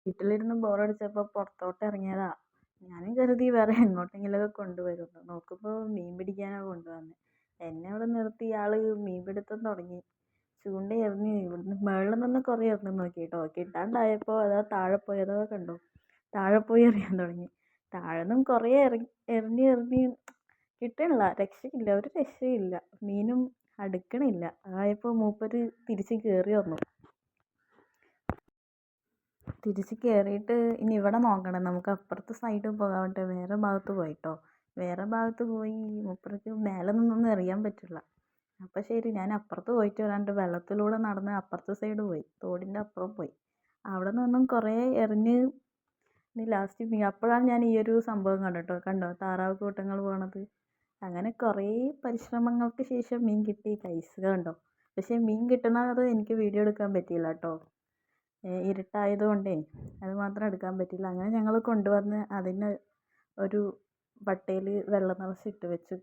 വീട്ടിലിരുന്ന് ബോറടിച്ചപ്പോൾ പുറത്തോട്ട് ഇറങ്ങിയതാ. ഞാനും കരുതി വേറെ എങ്ങോട്ടെങ്കിലുമൊക്കെ കൊണ്ടുവരുമെന്ന്. നോക്കുമ്പോൾ മീൻ പിടിക്കാനാണ് കൊണ്ടുവന്നത്. എന്നെ അവിടെ നിർത്തി ഇയാൾ മീൻ പിടുത്തം തുടങ്ങി. ചൂണ്ട എറിഞ്ഞ് ഇവിടുന്ന് മുകളിൽ നിന്ന് കുറേ എറിഞ്ഞ് നോക്കി കേട്ടോ. കിട്ടാണ്ടായപ്പോൾ അതാ താഴെ പോയതോ കണ്ടോ, താഴെ പോയി എറിയാൻ തുടങ്ങി. താഴെ നിന്നും കുറേ എറിഞ്ഞ് എറിഞ്ഞ് കിട്ടണില്ല, രക്ഷയില്ല, ഒരു രക്ഷയില്ല. മീനും അടുക്കണില്ല. അതായപ്പോൾ മൂപ്പര് തിരിച്ച് കയറി വന്നു. തിരിച്ച് കയറിയിട്ട് ഇനി ഇവിടെ നോക്കണം, നമുക്ക് അപ്പുറത്തെ സൈഡ് പോകാൻ വേണ്ടി വേറെ ഭാഗത്ത് പോയിട്ടോ. വേറെ ഭാഗത്ത് പോയി മൂപ്പർക്ക് മേലെ നിന്നൊന്നും എറിയാൻ പറ്റില്ല. അപ്പം ശരി, ഞാൻ അപ്പുറത്ത് പോയിട്ട് വരാണ്ട് വെള്ളത്തിലൂടെ നടന്ന് അപ്പുറത്തെ സൈഡ് പോയി, തോടിൻ്റെ അപ്പുറം പോയി. അവിടെ നിന്നും കുറേ എറിഞ്ഞ് ലാസ്റ്റ് അപ്പോഴാണ് ഞാൻ ഈ ഒരു സംഭവം കണ്ടോ, താറാവ് കൂട്ടങ്ങൾ പോണത്. അങ്ങനെ കുറേ പരിശ്രമങ്ങൾക്ക് ശേഷം മീൻ കിട്ടി. കൈസ് കണ്ടോ. പക്ഷേ മീൻ കിട്ടണത് എനിക്ക് വീഡിയോ എടുക്കാൻ പറ്റിയില്ല കേട്ടോ. ഇരുട്ടായത് കൊണ്ടേ അത് മാത്രം എടുക്കാൻ പറ്റിയില്ല. അങ്ങനെ ഞങ്ങൾ കൊണ്ടുവന്ന് അതിന് ഒരു വട്ടയിൽ വെള്ളം നിറച്ചിട്ട് വെച്ച്